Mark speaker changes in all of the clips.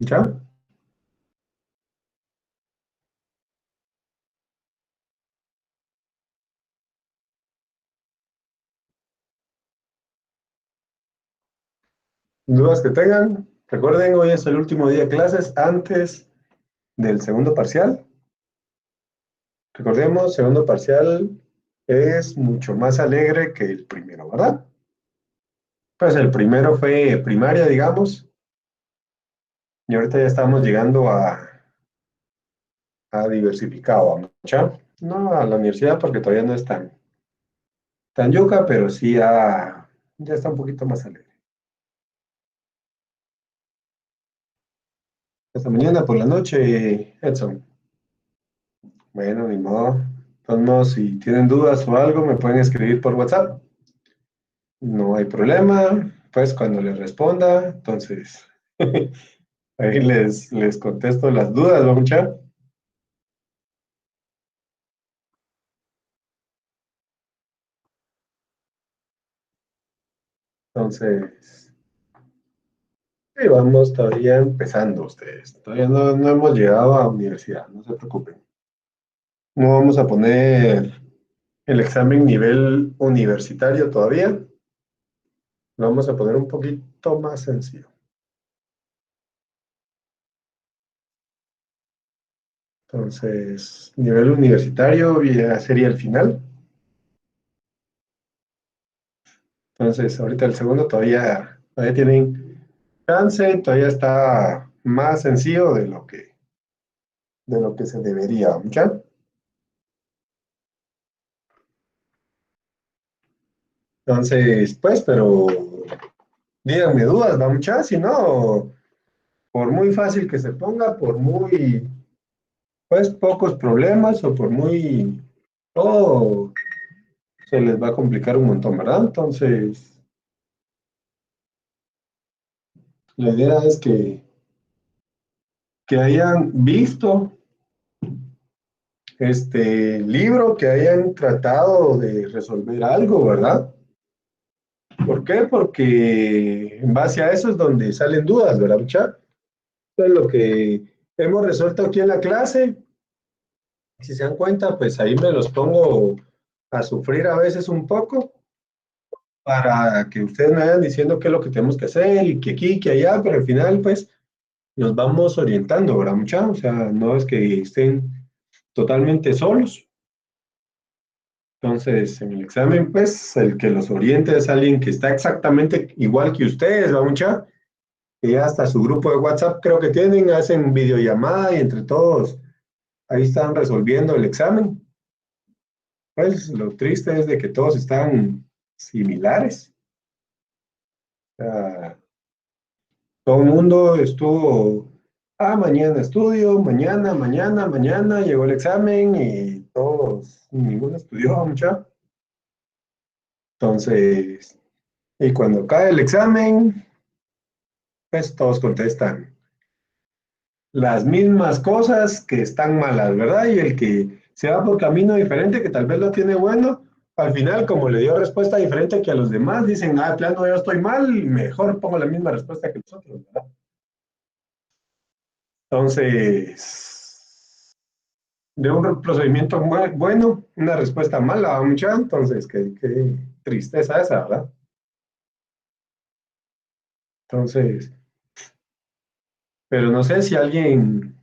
Speaker 1: ¿Ya? Dudas que tengan. Recuerden, hoy es el último día de clases antes del segundo parcial. Recordemos, segundo parcial es mucho más alegre que el primero, ¿verdad? Pues el primero fue primaria, digamos, y ahorita ya estamos llegando a diversificado, ¿ya? No a la universidad porque todavía no es tan yuca, pero sí ya está un poquito más alegre. Hasta mañana por la noche, Edson. Bueno, ni modo. Entonces, si tienen dudas o algo, me pueden escribir por WhatsApp. No hay problema. Pues cuando les responda, entonces ahí les contesto las dudas, ¿no, mucha? Entonces, sí, vamos todavía empezando ustedes. Todavía no hemos llegado a universidad, no se preocupen. No vamos a poner el examen nivel universitario todavía. Lo vamos a poner un poquito más sencillo. Entonces, nivel universitario ya sería el final. Entonces, ahorita el segundo todavía tienen chance, todavía está más sencillo de lo que se debería, ¿ya? Entonces, pues, pero díganme dudas, ¿va mucha? Si no, por muy fácil que se ponga, por muy, pues, pocos problemas o por muy, todo se les va a complicar un montón, ¿verdad? Entonces, la idea es que hayan visto este libro, que hayan tratado de resolver algo, ¿verdad? ¿Por qué? Porque en base a eso es donde salen dudas, ¿verdad, mucha? Entonces, lo que hemos resuelto aquí en la clase, si se dan cuenta, pues ahí me los pongo a sufrir a veces un poco para que ustedes me vayan diciendo qué es lo que tenemos que hacer y que aquí, que allá, pero al final, pues, nos vamos orientando, ¿verdad, mucha? O sea, no es que estén totalmente solos. Entonces, en el examen, pues, el que los oriente es alguien que está exactamente igual que ustedes, ¿va mucha? Y hasta su grupo de WhatsApp creo que tienen, hacen videollamada y entre todos ahí están resolviendo el examen. Pues lo triste es de que todos están similares. Ah, todo el mundo estuvo, mañana estudio, mañana, llegó el examen y todos, ninguno estudió mucha. Entonces, y cuando cae el examen, pues todos contestan las mismas cosas que están malas, ¿verdad? Y el que se va por camino diferente, que tal vez lo tiene bueno, al final, como le dio respuesta diferente que a los demás, dicen, de plano, yo estoy mal, mejor pongo la misma respuesta que nosotros, ¿verdad? Entonces, de un procedimiento bueno, una respuesta mala, ¿va mucha? Entonces, qué tristeza esa, ¿verdad? Entonces, pero no sé si alguien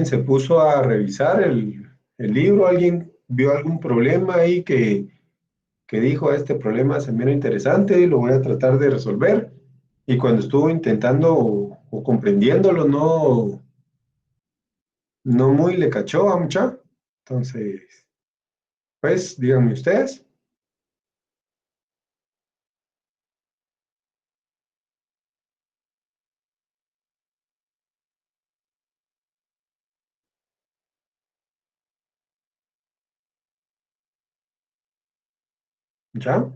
Speaker 1: se puso a revisar el libro, alguien vio algún problema ahí que dijo, este problema se mira interesante, lo voy a tratar de resolver. Y cuando estuvo intentando o comprendiéndolo, no muy le cachó a mucha. Entonces, pues díganme ustedes, ¿ya?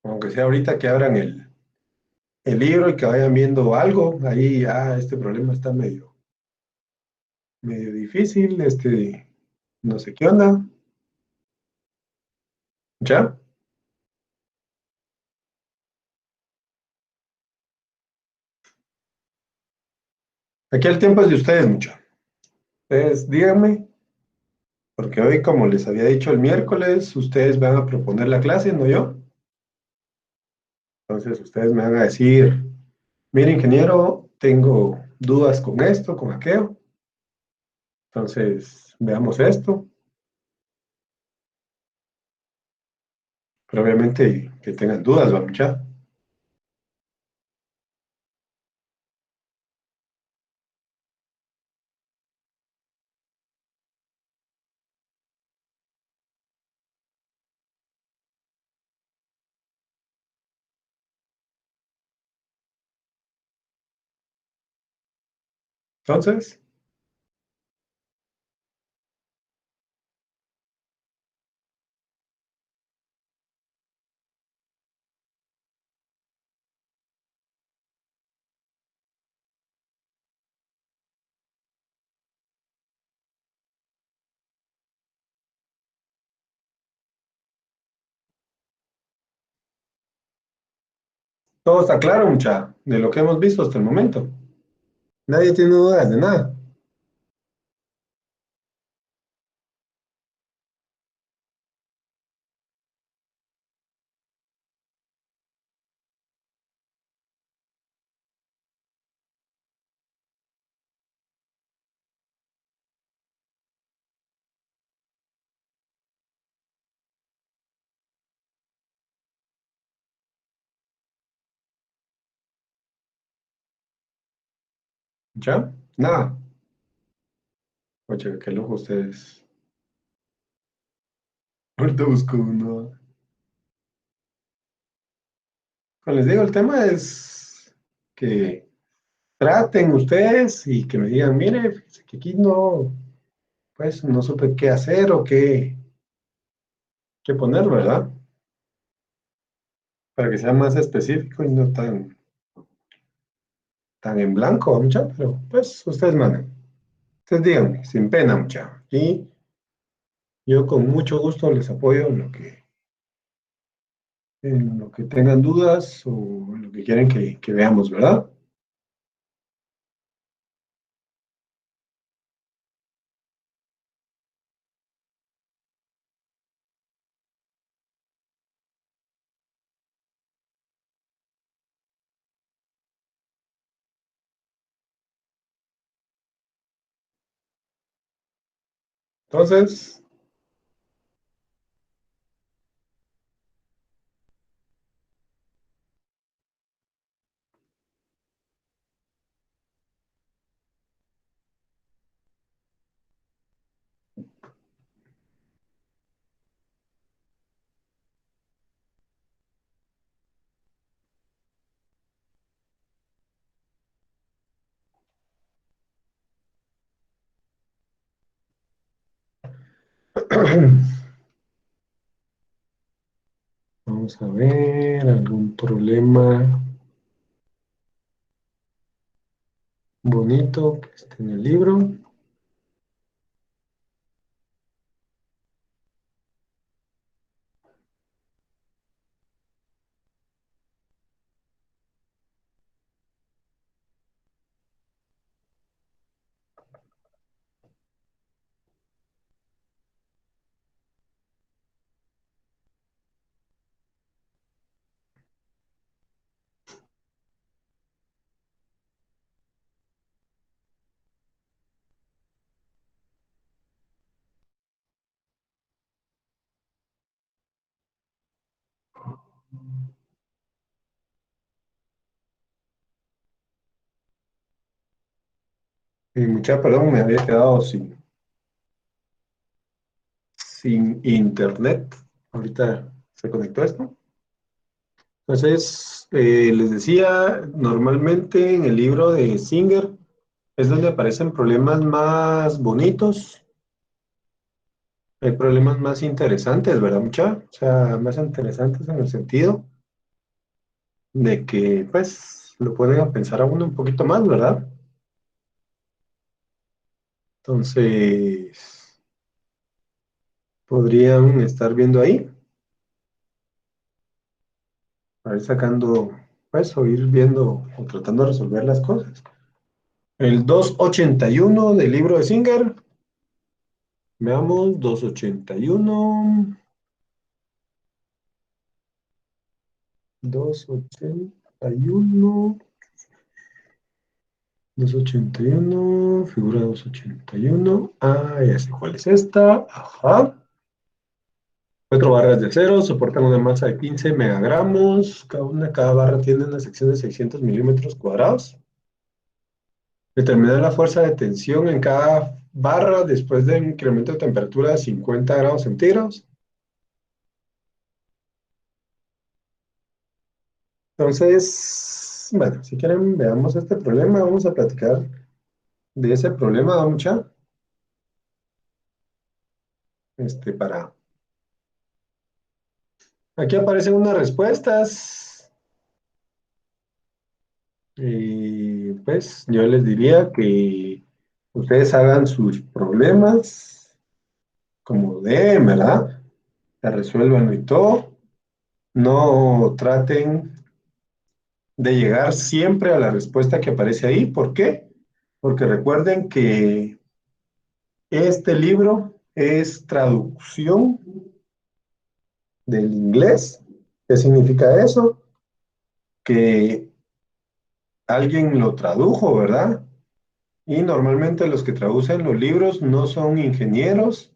Speaker 1: Aunque sea ahorita que abran el libro y que vayan viendo algo, ahí, este problema está medio difícil, no sé qué onda, ¿ya? Aquí el tiempo es de ustedes, mucho. Ustedes díganme, porque hoy, como les había dicho el miércoles, ustedes van a proponer la clase, no yo. Entonces, ustedes me van a decir, mire, ingeniero, tengo dudas con esto, con aquello. Entonces, veamos esto. Pero obviamente que tengan dudas, va, mucha. Entonces, todo está claro, mucha, de lo que hemos visto hasta el momento. Nadie tiene dudas de nada. ¿Ya? Nada. Oye, qué loco ustedes. Ahorita busco uno. Como les digo, el tema es que traten ustedes y que me digan, mire, fíjese que aquí no, pues no supe qué hacer o qué poner, ¿verdad? Para que sea más específico y no tan en blanco, mucha, pero pues ustedes mandan. Ustedes díganme, sin pena, mucha. Y yo con mucho gusto les apoyo en lo que tengan dudas o en lo que quieren que veamos, ¿verdad? Entonces, vamos a ver algún problema bonito que esté en el libro. Y mucha, perdón, me había quedado sin internet. Ahorita se conectó esto. Entonces, les decía, normalmente en el libro de Singer es donde aparecen problemas más bonitos, hay problemas más interesantes, ¿verdad, mucha? O sea, más interesantes en el sentido de que, pues, lo ponen a pensar a uno un poquito más, ¿verdad? Entonces, podrían estar viendo ahí, a ir sacando, pues, o ir viendo o tratando de resolver las cosas. El 281 del libro de Singer. Veamos, 281. 281. 281, figura 281. Ah, ya sé cuál es esta. Ajá. 4 barras de acero soportan una masa de 15 megagramos. Cada barra tiene una sección de 600 milímetros cuadrados. Determinar la fuerza de tensión en cada barra después de un incremento de temperatura de 50 grados centígrados. Entonces, bueno, si quieren, veamos este problema. Vamos a platicar de ese problema, mucha. Para. Aquí aparecen unas respuestas. Y pues yo les diría que ustedes hagan sus problemas como deben, ¿verdad? Se resuelvan y todo. No traten de llegar siempre a la respuesta que aparece ahí. ¿Por qué? Porque recuerden que este libro es traducción del inglés. ¿Qué significa eso? Que alguien lo tradujo, ¿verdad? Y normalmente los que traducen los libros no son ingenieros,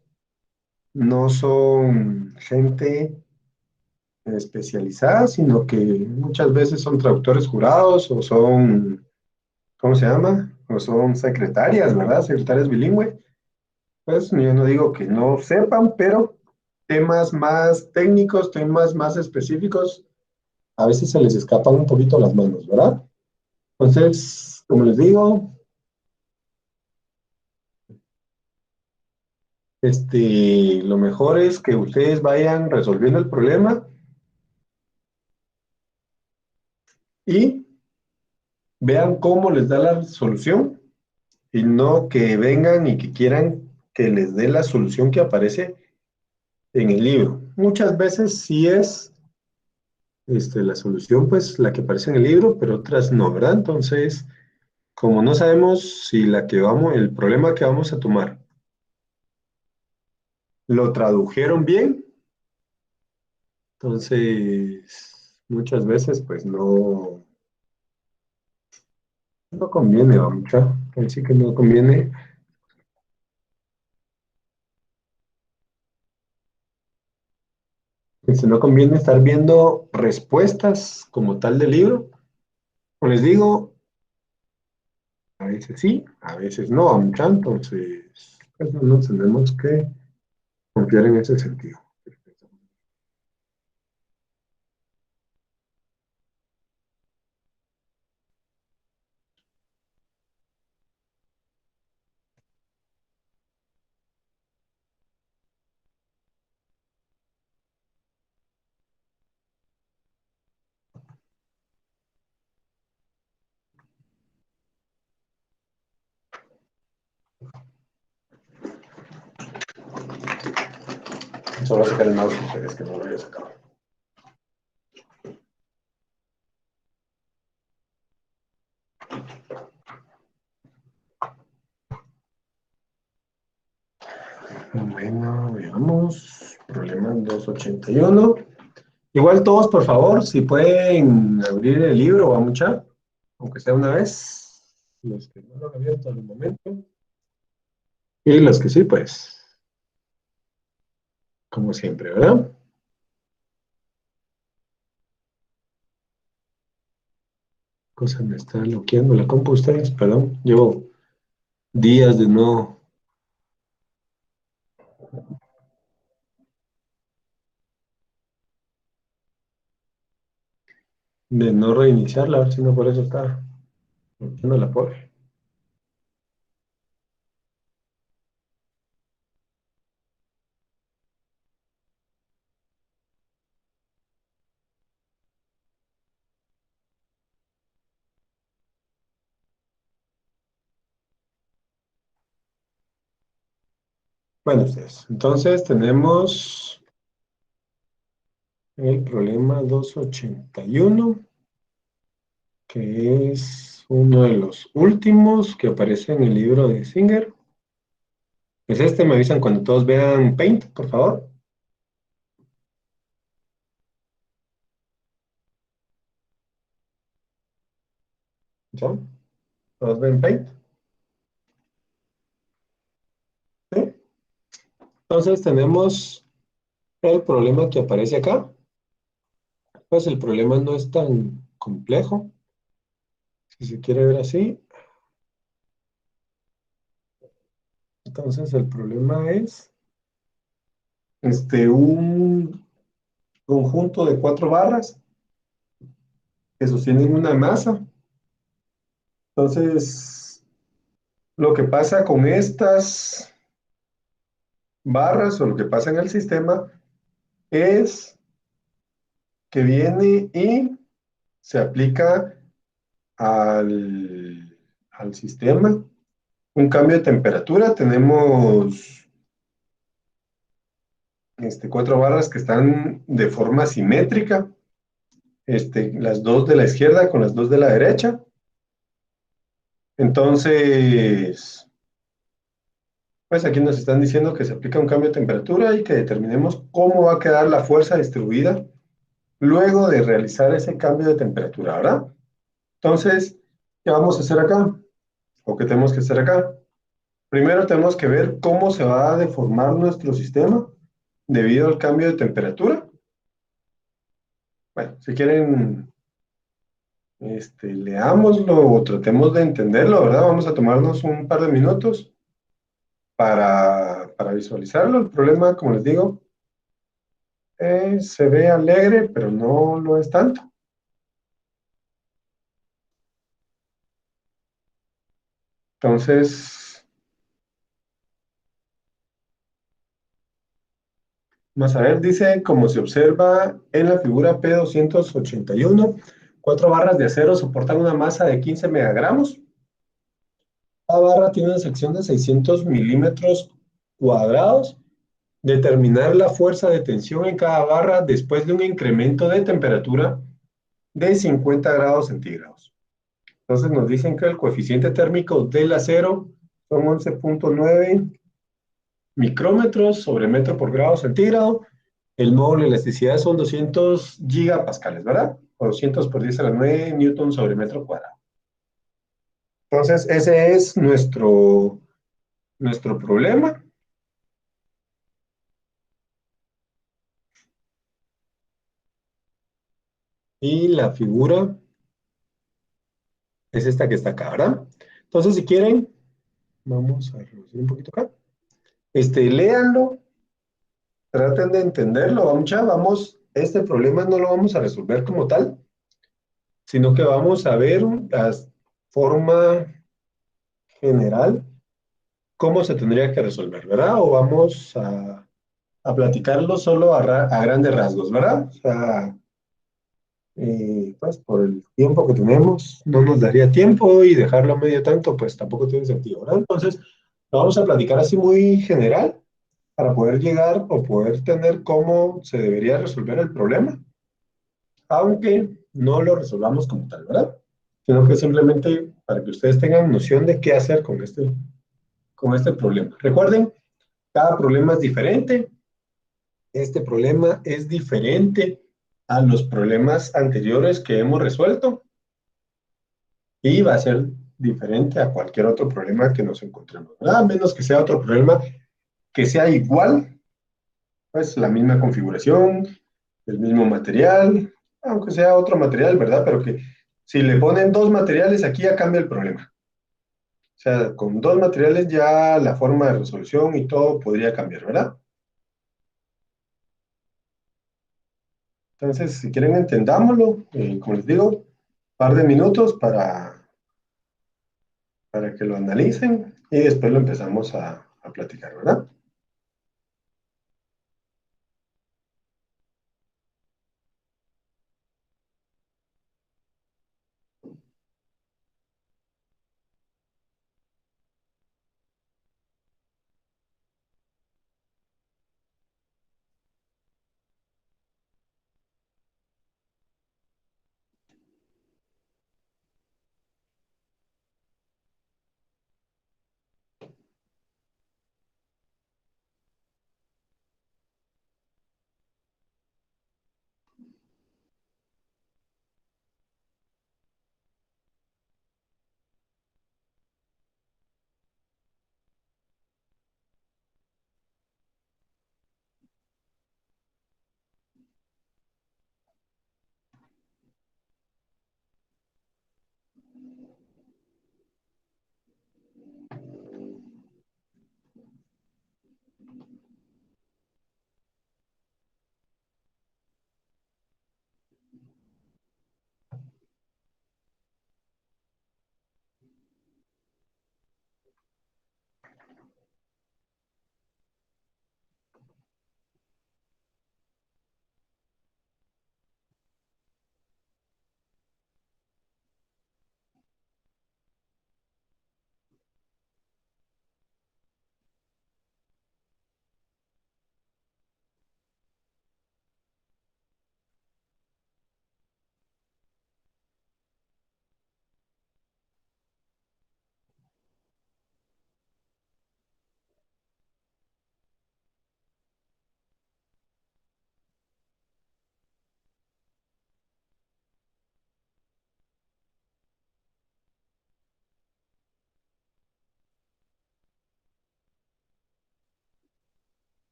Speaker 1: no son gente especializada, sino que muchas veces son traductores jurados o son, ¿cómo se llama? O son secretarias, ¿verdad? Secretarias bilingües. Pues yo no digo que no sepan, pero temas más técnicos, temas más específicos, a veces se les escapan un poquito las manos, ¿verdad? Entonces, como les digo, lo mejor es que ustedes vayan resolviendo el problema y vean cómo les da la solución y no que vengan y que quieran que les dé la solución que aparece en el libro. Muchas veces sí es la solución, pues la que aparece en el libro, pero otras no, ¿verdad? Entonces, como no sabemos si el problema que vamos a tomar lo tradujeron bien, entonces muchas veces pues no conviene, mucha. Así que no conviene. No conviene estar viendo respuestas como tal del libro. Como les digo, a veces sí, a veces no, mucha. Entonces, pues no nos tenemos que confiar en ese sentido. Solo sacar el mouse, es que no lo había sacado. Bueno, veamos. Problema 281. Igual todos, por favor, si pueden abrir el libro, vamos a mucha, aunque sea una vez. Los que no lo han abierto en el momento. Y los que sí, pues, como siempre, ¿verdad? Cosa me está bloqueando la compu ustedes, perdón. Llevo días de no reiniciarla, a ver si no por eso está bloqueando la pobre. Bueno, ustedes. Entonces tenemos el problema 281, que es uno de los últimos que aparece en el libro de Singer. Es este, me avisan cuando todos vean Paint, por favor. ¿Ya? ¿Todos ven Paint? ¿Sí? Entonces tenemos el problema que aparece acá. Pues el problema no es tan complejo, si se quiere ver así. Entonces el problema es un conjunto de cuatro barras que sostienen una masa. Entonces, lo que pasa con estas barras o lo que pasa en el sistema es que viene y se aplica al sistema un cambio de temperatura. Tenemos cuatro barras que están de forma simétrica, las dos de la izquierda con las dos de la derecha. Entonces, pues aquí nos están diciendo que se aplica un cambio de temperatura y que determinemos cómo va a quedar la fuerza distribuida luego de realizar ese cambio de temperatura, ¿verdad? Entonces, ¿qué vamos a hacer acá? ¿O qué tenemos que hacer acá? Primero tenemos que ver cómo se va a deformar nuestro sistema debido al cambio de temperatura. Bueno, si quieren, leámoslo o tratemos de entenderlo, ¿verdad? Vamos a tomarnos un par de minutos para visualizarlo. El problema, como les digo, se ve alegre, pero no lo es tanto. Entonces, vamos a ver, dice, como se observa en la figura P281, cuatro barras de acero soportan una masa de 15 megagramos. Cada barra tiene una sección de 600 milímetros cuadrados. Determinar la fuerza de tensión en cada barra después de un incremento de temperatura de 50 grados centígrados. Entonces nos dicen que el coeficiente térmico del acero son 11.9 micrómetros sobre metro por grado centígrado. El módulo de elasticidad son 200 gigapascales, ¿verdad? O 200 por 10 a la 9 newton sobre metro cuadrado. Entonces, ese es nuestro problema. Y la figura es esta que está acá, ¿verdad? Entonces, si quieren, vamos a reducir un poquito acá. Léanlo, traten de entenderlo, vamos, este problema no lo vamos a resolver como tal, sino que vamos a ver la forma general, cómo se tendría que resolver, ¿verdad? O vamos a platicarlo solo a grandes rasgos, ¿verdad? O sea, pues por el tiempo que tenemos, no nos daría tiempo y dejarlo a medio tanto, pues tampoco tiene sentido, ¿verdad? Entonces, lo vamos a platicar así muy general para poder llegar o poder tener cómo se debería resolver el problema, aunque no lo resolvamos como tal, ¿verdad? Sino que simplemente para que ustedes tengan noción de qué hacer con este problema. Recuerden, cada problema es diferente. Este problema es diferente a los problemas anteriores que hemos resuelto y va a ser diferente a cualquier otro problema que nos encontremos, ¿verdad? A menos que sea otro problema que sea igual, pues la misma configuración, el mismo material, aunque sea otro material, ¿verdad? Pero que si le ponen dos materiales aquí ya cambia el problema. O sea, con dos materiales ya la forma de resolución y todo podría cambiar, ¿verdad? Entonces, si quieren entendámoslo, como les digo, un par de minutos para que lo analicen y después lo empezamos a platicar, ¿verdad?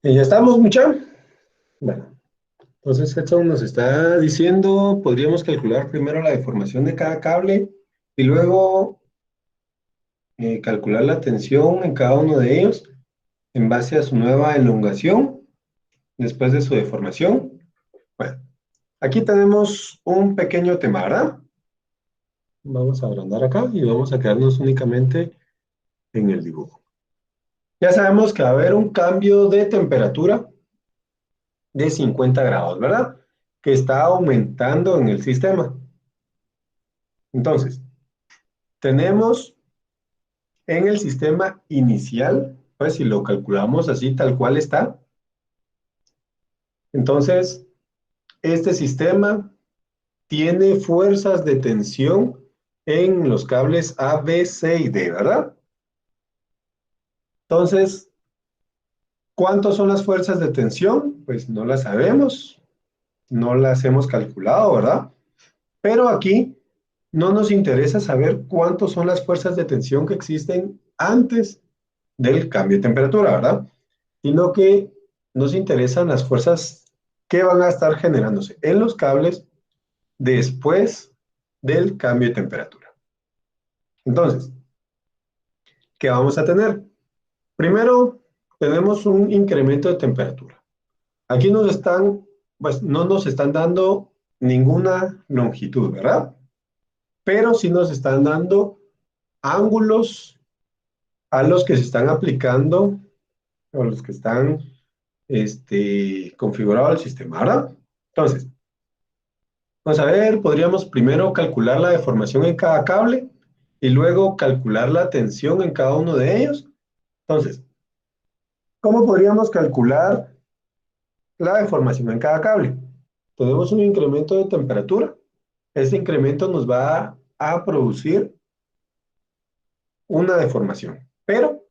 Speaker 1: Y ya estamos, mucha. Bueno, entonces Edson nos está diciendo, podríamos calcular primero la deformación de cada cable y luego calcular la tensión en cada uno de ellos en base a su nueva elongación después de su deformación. Bueno, aquí tenemos un pequeño tema, ¿verdad? Vamos a agrandar acá y vamos a quedarnos únicamente en el dibujo. Ya sabemos que va a haber un cambio de temperatura de 50 grados, ¿verdad? Que está aumentando en el sistema. Entonces, tenemos en el sistema inicial, pues si lo calculamos así, tal cual está, entonces este sistema tiene fuerzas de tensión en los cables A, B, C y D, ¿verdad? Entonces, ¿cuántas son las fuerzas de tensión? Pues no las sabemos, no las hemos calculado, ¿verdad? Pero aquí no nos interesa saber cuántas son las fuerzas de tensión que existen antes del cambio de temperatura, ¿verdad? Sino que nos interesan las fuerzas que van a estar generándose en los cables después del cambio de temperatura. Entonces, ¿qué vamos a tener? Primero, tenemos un incremento de temperatura. Aquí pues no nos están dando ninguna longitud, ¿verdad? Pero sí nos están dando ángulos a los que se están aplicando, o los que están configurado el sistema, ¿verdad? Entonces, vamos a ver, podríamos primero calcular la deformación en cada cable y luego calcular la tensión en cada uno de ellos. Entonces, ¿cómo podríamos calcular la deformación en cada cable? Tenemos un incremento de temperatura. Este incremento nos va a producir una deformación, pero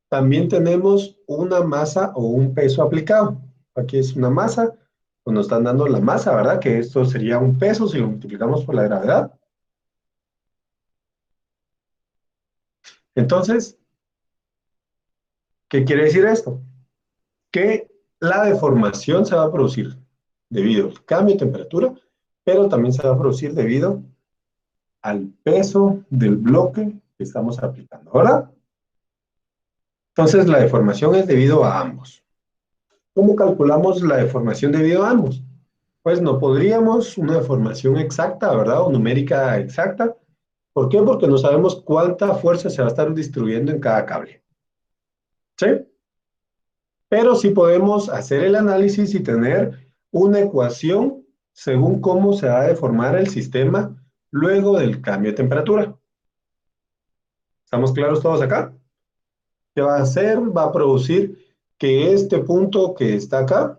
Speaker 1: también tenemos una masa o un peso aplicado. Aquí es una masa, pues nos están dando la masa, ¿verdad? Que esto sería un peso si lo multiplicamos por la gravedad. Entonces, ¿qué quiere decir esto? Que la deformación se va a producir debido al cambio de temperatura, pero también se va a producir debido al peso del bloque que estamos aplicando, ¿verdad? Entonces, la deformación es debido a ambos. ¿Cómo calculamos la deformación debido a ambos? Pues no podríamos una deformación exacta, ¿verdad? O numérica exacta. ¿Por qué? Porque no sabemos cuánta fuerza se va a estar distribuyendo en cada cable. ¿Sí? Pero sí podemos hacer el análisis y tener una ecuación según cómo se va a deformar el sistema luego del cambio de temperatura. ¿Estamos claros todos acá? ¿Qué va a hacer? Va a producir que este punto que está acá,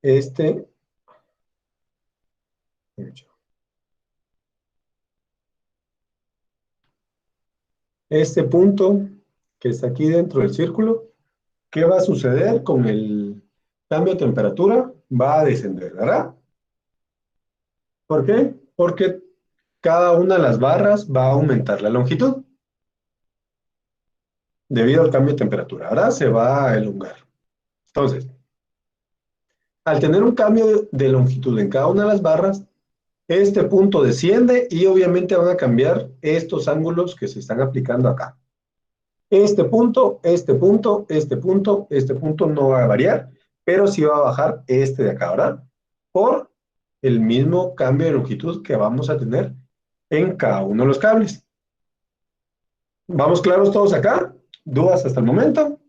Speaker 1: este, este punto que está aquí dentro del círculo, ¿qué va a suceder con el cambio de temperatura? Va a descender, ¿verdad? ¿Por qué? Porque cada una de las barras va a aumentar la longitud debido al cambio de temperatura. Ahora se va a elongar. Entonces, al tener un cambio de longitud en cada una de las barras, este punto desciende y obviamente van a cambiar estos ángulos que se están aplicando acá. Este punto, este punto, este punto, este punto no va a variar, pero sí va a bajar este de acá, ¿verdad? Por el mismo cambio de longitud que vamos a tener en cada uno de los cables. ¿Vamos claros todos acá? ¿Dudas hasta el momento?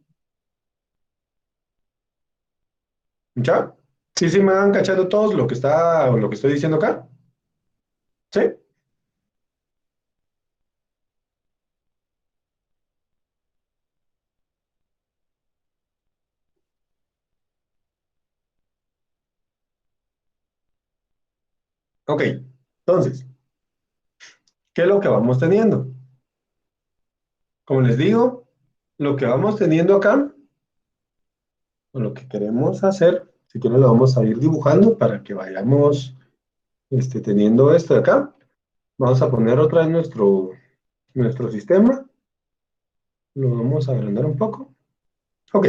Speaker 1: ¿Ya? Sí, sí, me van cachando todos lo que estoy diciendo acá. ¿Sí? Ok. Entonces, ¿qué es lo que vamos teniendo? Como les digo, lo que vamos teniendo acá, o lo que queremos hacer, si quieren lo vamos a ir dibujando para que vayamos teniendo esto de acá. Vamos a poner otra vez nuestro sistema. Lo vamos a agrandar un poco. Ok,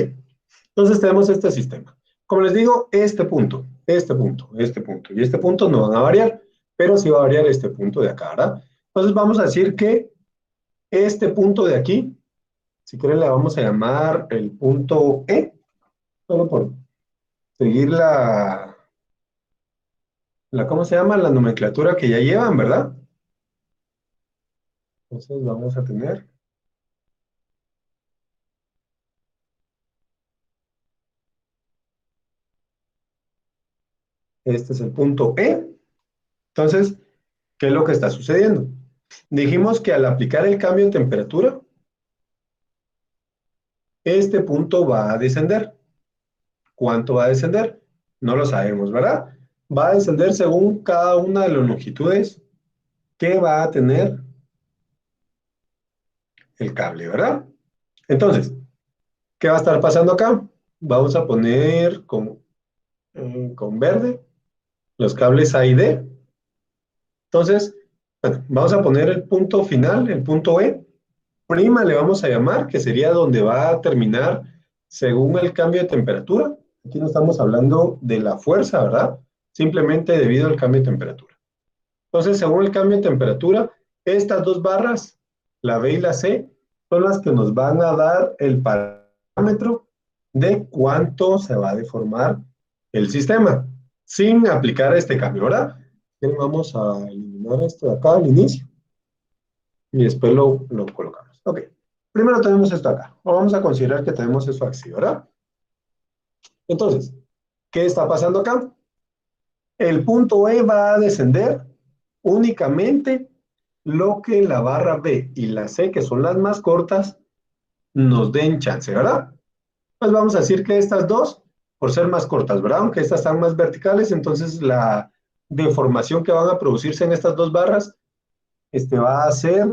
Speaker 1: entonces tenemos este sistema. Como les digo, este punto, este punto, este punto y este punto no van a variar, pero sí va a variar este punto de acá, ¿verdad? Entonces vamos a decir que este punto de aquí, si quieren le vamos a llamar el punto E, solo por seguir ¿cómo se llama? La nomenclatura que ya llevan, ¿verdad? Entonces vamos a tener este es el punto E. Entonces, ¿qué es lo que está sucediendo? Dijimos que al aplicar el cambio de temperatura, este punto va a descender. ¿Cuánto va a descender? No lo sabemos, ¿verdad? Va a descender según cada una de las longitudes que va a tener el cable, ¿verdad? Entonces, ¿qué va a estar pasando acá? Vamos a poner con verde los cables A y D. Entonces, bueno, vamos a poner el punto final, el punto E. Prima le vamos a llamar, que sería donde va a terminar según el cambio de temperatura. Aquí no estamos hablando de la fuerza, ¿verdad? Simplemente debido al cambio de temperatura. Entonces, según el cambio de temperatura, estas dos barras, la B y la C, son las que nos van a dar el parámetro de cuánto se va a deformar el sistema, sin aplicar este cambio, ¿verdad? Vamos a eliminar esto de acá al inicio y después lo colocamos. Ok, primero tenemos esto acá. Vamos a considerar que tenemos eso así, ¿verdad? Entonces, ¿qué está pasando acá? El punto E va a descender únicamente lo que la barra B y la C, que son las más cortas, nos den chance, ¿verdad? Pues vamos a decir que estas dos, por ser más cortas, ¿verdad? Aunque estas están más verticales, entonces la deformación que van a producirse en estas dos barras va a ser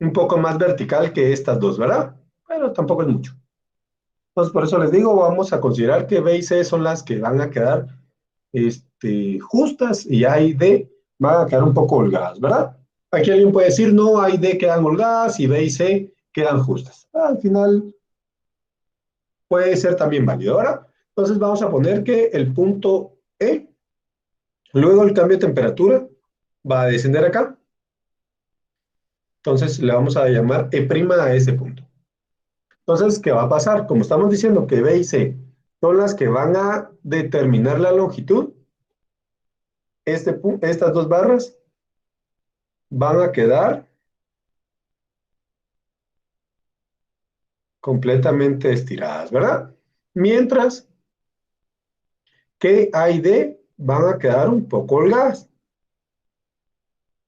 Speaker 1: un poco más vertical que estas dos, ¿verdad? Pero tampoco es mucho. Entonces, por eso les digo, vamos a considerar que B y C son las que van a quedar justas y A y D van a quedar un poco holgadas, ¿verdad? Aquí alguien puede decir, no, A y D quedan holgadas y B y C quedan justas. Al final puede ser también válido, ¿verdad? Entonces vamos a poner que el punto E, luego el cambio de temperatura, va a descender acá. Entonces le vamos a llamar E' a ese punto. Entonces, ¿qué va a pasar? Como estamos diciendo que B y C son las que van a determinar la longitud, estas dos barras van a quedar completamente estiradas, ¿verdad? Mientras que A y D van a quedar un poco holgadas.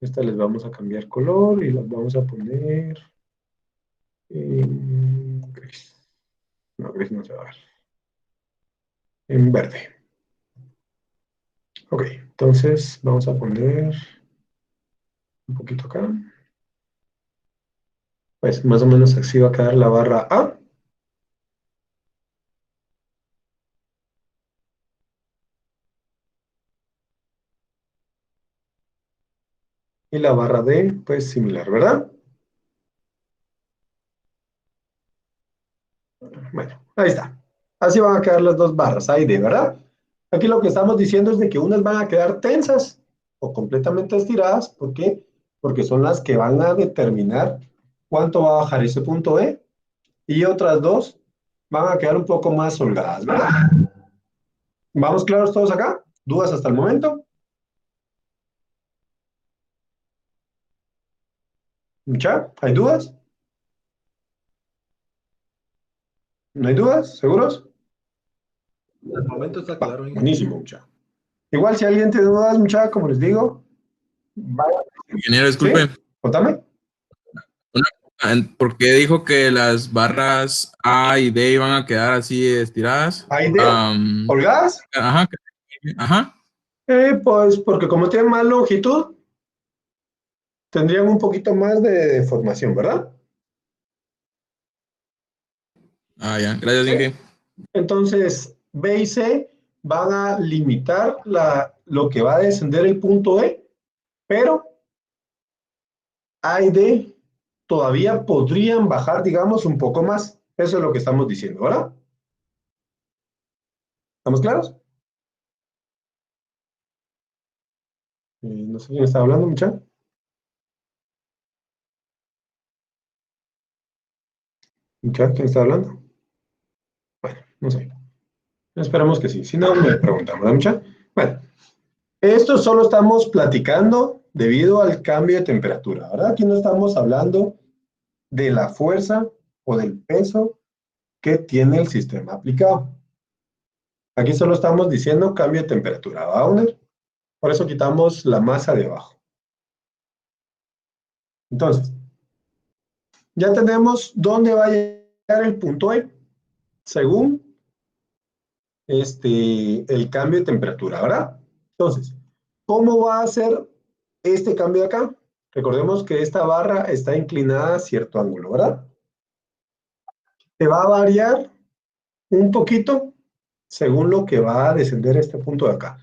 Speaker 1: Estas les vamos a cambiar color y las vamos a poner en gris. No, gris no se va a ver. En verde. Ok, entonces vamos a poner un poquito acá. Pues más o menos así va a quedar la barra A. Y la barra D, pues similar, ¿verdad? Bueno, ahí está. Así van a quedar las dos barras, A y D, ¿verdad? Aquí lo que estamos diciendo es de que unas van a quedar tensas o completamente estiradas. ¿Por qué? Porque son las que van a determinar cuánto va a bajar ese punto E. Y otras dos van a quedar un poco más holgadas, ¿verdad? ¿Vamos claros todos acá? ¿Dudas hasta el momento? ¿Mucha? ¿Hay dudas? ¿No hay dudas? ¿Seguros?
Speaker 2: Al momento está
Speaker 1: Va,
Speaker 2: claro, Inge.
Speaker 1: buenísimo, mucha. Igual si alguien tiene dudas, mucha, como les digo, vaya.
Speaker 3: Ingeniero,
Speaker 1: ¿Sí?
Speaker 3: disculpe,
Speaker 1: Contame.
Speaker 3: ¿por qué dijo que las barras A y D iban a quedar así estiradas?
Speaker 1: ¿Hay de holgadas?
Speaker 3: Ajá, ajá.
Speaker 1: Pues porque como tienen más longitud, tendrían un poquito más de deformación, ¿verdad?
Speaker 3: Ah, ya, gracias,
Speaker 1: ¿Sí?
Speaker 3: Inge.
Speaker 1: Entonces, B y C van a limitar lo que va a descender el punto E, pero A y D todavía podrían bajar, digamos, un poco más. Eso es lo que estamos diciendo, ¿verdad? ¿Estamos claros? No sé quién está hablando, muchacho. Muchacho, ¿quién está hablando? Bueno, no sé. Esperamos que sí. Si no, me preguntamos, ¿verdad, muchacho? Bueno, esto solo estamos platicando debido al cambio de temperatura, ¿verdad? Aquí no estamos hablando de la fuerza o del peso que tiene el sistema aplicado. Aquí solo estamos diciendo cambio de temperatura, ¿va, Uner? Por eso quitamos la masa de abajo. Entonces, ya tenemos dónde va a llegar el punto E, según el cambio de temperatura, ¿verdad? Entonces, ¿cómo va a ser este cambio de acá? Recordemos que esta barra está inclinada a cierto ángulo, ¿verdad? Se va a variar un poquito según lo que va a descender este punto de acá.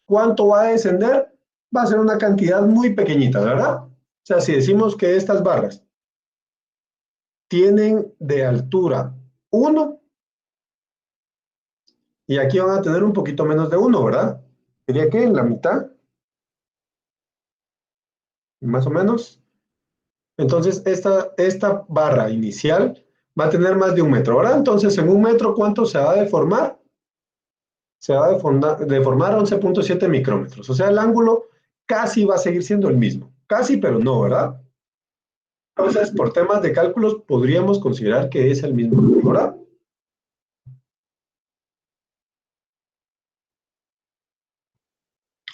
Speaker 1: ¿Cuánto va a descender? Va a ser una cantidad muy pequeñita, ¿verdad? O sea, si decimos que estas barras tienen de altura 1, y aquí van a tener un poquito menos de 1, ¿verdad? Diría que en la mitad, más o menos. Entonces, esta barra inicial va a tener más de 1 metro, ¿verdad? Entonces, en 1 metro, ¿cuánto se va a deformar? Se va a deformar 11.7 micrómetros. O sea, el ángulo casi va a seguir siendo el mismo. Casi, pero no, ¿verdad? Entonces, por temas de cálculos, podríamos considerar que es el mismo ángulo, ¿verdad?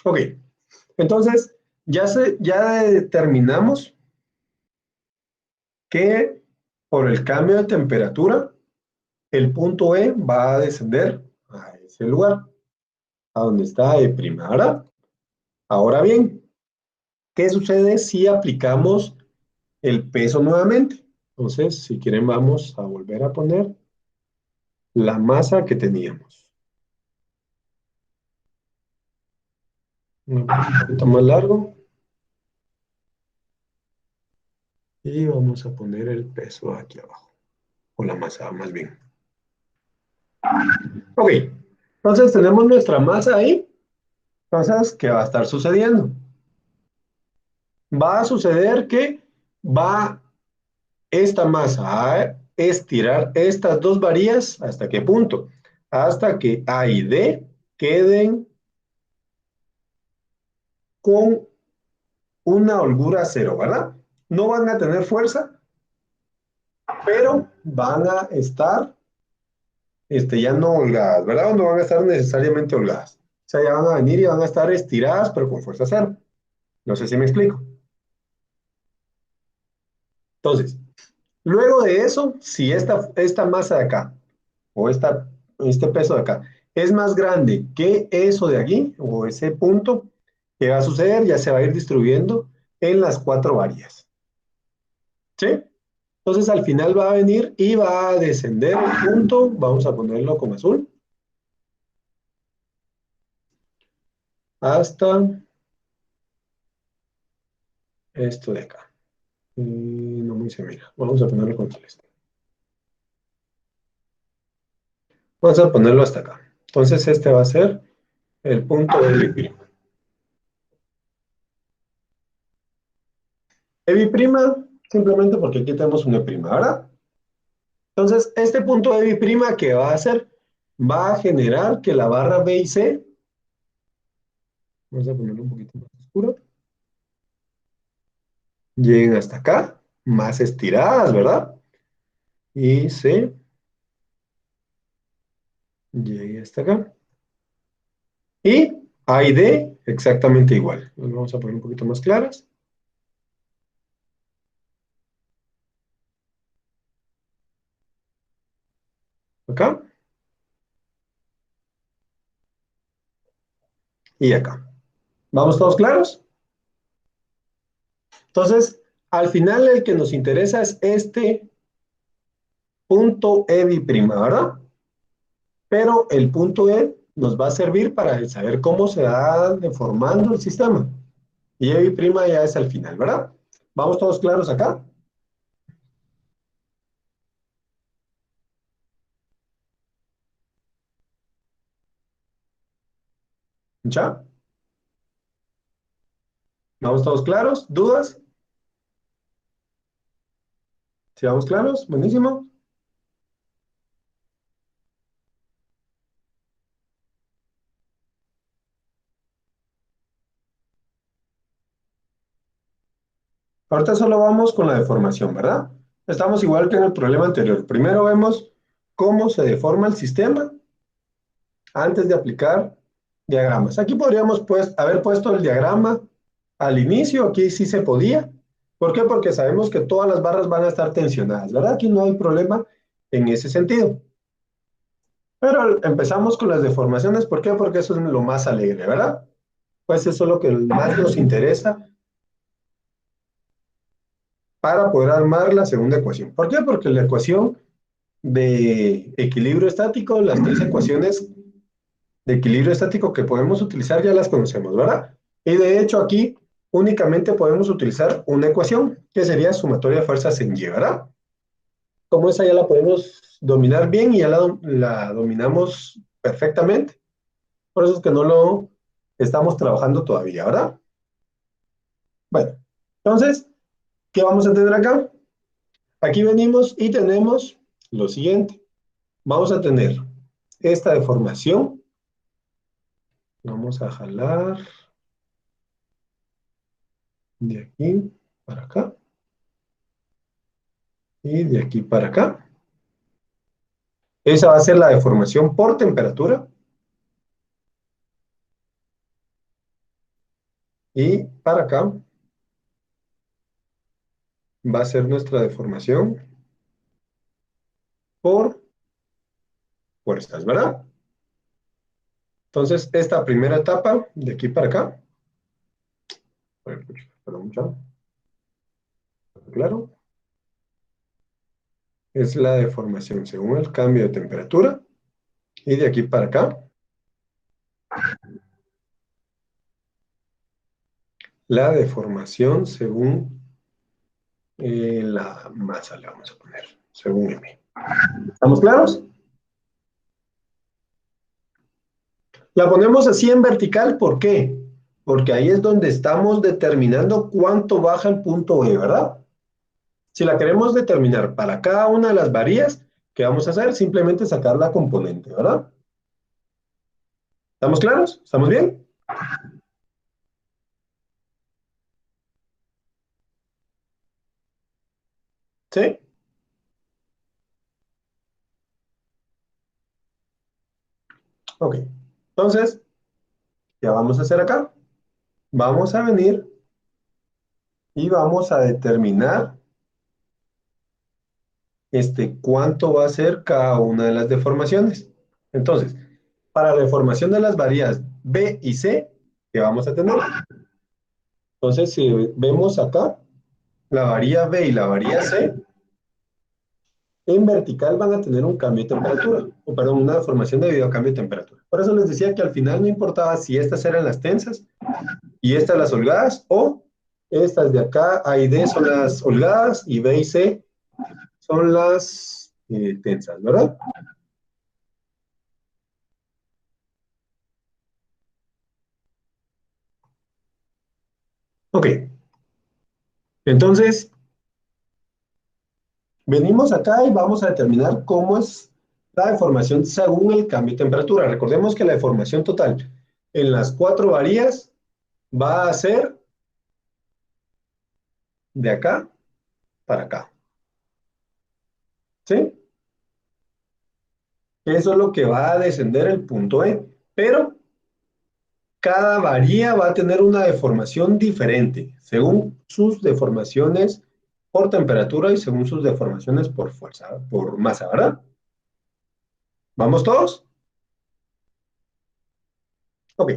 Speaker 1: Ok, entonces ya determinamos que por el cambio de temperatura, el punto E va a descender a ese lugar, a donde está E', ¿verdad? Ahora bien, ¿qué sucede si aplicamos el peso nuevamente? Entonces, si quieren, vamos a volver a poner la masa que teníamos. Un poquito más largo. Y vamos a poner el peso aquí abajo, o la masa más bien. Ok, entonces tenemos nuestra masa ahí. Entonces, ¿qué va a estar sucediendo? Va a suceder que va esta masa a estirar estas dos varillas, ¿hasta qué punto? Hasta que A y D queden con una holgura cero, ¿verdad? No van a tener fuerza, pero van a estar ya no holgadas, ¿verdad? No van a estar necesariamente holgadas. O sea, ya van a venir y van a estar estiradas, pero con fuerza cero. No sé si me explico. Entonces, luego de eso, si esta masa de acá, o este peso de acá, es más grande que eso de aquí, o ese punto, ¿qué va a suceder? Ya se va a ir distribuyendo en las cuatro varillas. ¿Sí? Entonces, al final va a venir y va a descender el punto, vamos a ponerlo con azul, hasta esto de acá. No muy se mira. Vamos a ponerlo con celeste. Vamos a ponerlo hasta acá. Entonces, este va a ser el punto de Evi'. Evi', simplemente porque aquí tenemos una prima, ¿verdad? Entonces, este punto de Evi', ¿qué va a hacer? Va a generar que la barra B y C, vamos a ponerlo un poquito más oscuro, lleguen hasta acá, más estiradas, ¿verdad? Y C llegue hasta acá. Y A y D exactamente igual. Las vamos a poner un poquito más claras. Acá y acá. ¿Vamos todos claros? Entonces, al final el que nos interesa es este punto Evi', ¿verdad? Pero el punto E nos va a servir para saber cómo se va deformando el sistema. Y Evi' ya es al final, ¿verdad? ¿Vamos todos claros acá? ¿Ya? ¿Vamos todos claros? ¿Dudas? ¿Sí vamos claros? Buenísimo. Ahorita solo vamos con la deformación, ¿verdad? Estamos igual que en el problema anterior. Primero vemos cómo se deforma el sistema antes de aplicar diagramas. Aquí podríamos pues, haber puesto el diagrama al inicio, aquí sí se podía. ¿Por qué? Porque sabemos que todas las barras van a estar tensionadas, ¿verdad? Aquí no hay problema en ese sentido. Pero empezamos con las deformaciones, ¿por qué? Porque eso es lo más alegre, ¿verdad? Pues eso es lo que más nos interesa para poder armar la segunda ecuación. ¿Por qué? Porque la ecuación de equilibrio estático, las tres ecuaciones de equilibrio estático que podemos utilizar ya las conocemos, ¿verdad? Y de hecho aquí únicamente podemos utilizar una ecuación, que sería sumatoria de fuerzas en Y, ¿verdad? Como esa ya la podemos dominar bien y ya la dominamos perfectamente. Por eso es que no lo estamos trabajando todavía, ¿verdad? Bueno, entonces, ¿qué vamos a tener acá? Aquí venimos y tenemos lo siguiente. Vamos a tener esta deformación. Vamos a jalar de aquí para acá y de aquí para acá. Esa va a ser la deformación por temperatura. Y para acá va a ser nuestra deformación por fuerzas, ¿verdad? Entonces, esta primera etapa de aquí para acá, perdón, mucho, claro, es la deformación según el cambio de temperatura. Y de aquí para acá, la deformación según la masa, le vamos a poner, según M. ¿Estamos claros? La ponemos así en vertical, ¿por qué? Porque ahí es donde estamos determinando cuánto baja el punto E, ¿verdad? Si la queremos determinar para cada una de las varías, ¿qué vamos a hacer? Simplemente sacar la componente, ¿verdad? ¿Estamos claros? ¿Estamos bien? ¿Sí? Ok. Entonces, ¿qué vamos a hacer acá? Vamos a venir y vamos a determinar cuánto va a ser cada una de las deformaciones. Entonces, para la deformación de las varías B y C, ¿qué vamos a tener? Entonces, si vemos acá, la varía B y la varía C, en vertical van a tener un cambio de temperatura, o perdón, una deformación debido a cambio de temperatura. Por eso les decía que al final no importaba si estas eran las tensas y estas las holgadas, o estas de acá, A y D son las holgadas y B y C son las tensas, ¿verdad? Ok, entonces venimos acá y vamos a determinar cómo es la deformación según el cambio de temperatura. Recordemos que la deformación total en las cuatro varías va a ser de acá para acá. ¿Sí? Eso es lo que va a descender el punto E. Pero cada varía va a tener una deformación diferente, según sus deformaciones por temperatura y según sus deformaciones por fuerza, por masa, ¿verdad? ¿Vamos todos? Ok.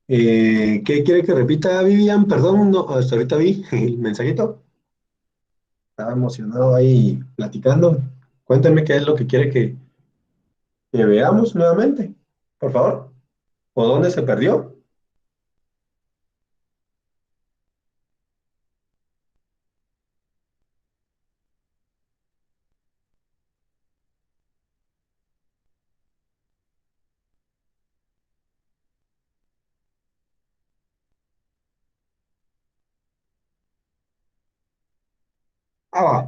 Speaker 1: ¿Qué quiere que repita, Vivian? Perdón, no, hasta ahorita vi el mensajito. Estaba emocionado ahí platicando. Cuéntame qué es lo que quiere que veamos nuevamente, por favor. ¿O dónde se perdió?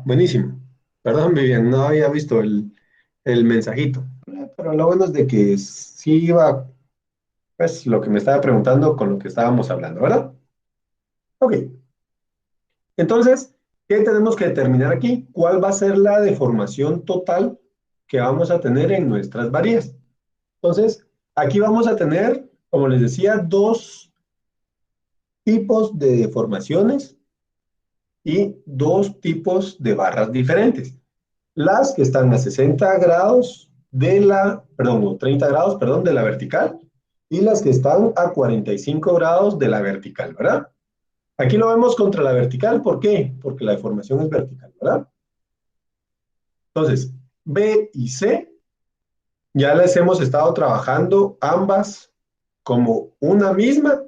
Speaker 1: Buenísimo. Perdón, Vivian, no había visto el mensajito. Pero lo bueno es de que sí iba, pues, lo que me estaba preguntando con lo que estábamos hablando, ¿verdad? Ok. Entonces, ¿qué tenemos que determinar aquí? ¿Cuál va a ser la deformación total que vamos a tener en nuestras varillas? Entonces, aquí vamos a tener, como les decía, dos tipos de deformaciones y dos tipos de barras diferentes. Las que están a 60 grados de perdón, o 30 grados, perdón, de la vertical, y las que están a 45 grados de la vertical, ¿verdad? Aquí lo vemos contra la vertical, ¿por qué? Porque la deformación es vertical, ¿verdad? Entonces, B y C ya les hemos estado trabajando ambas como una misma.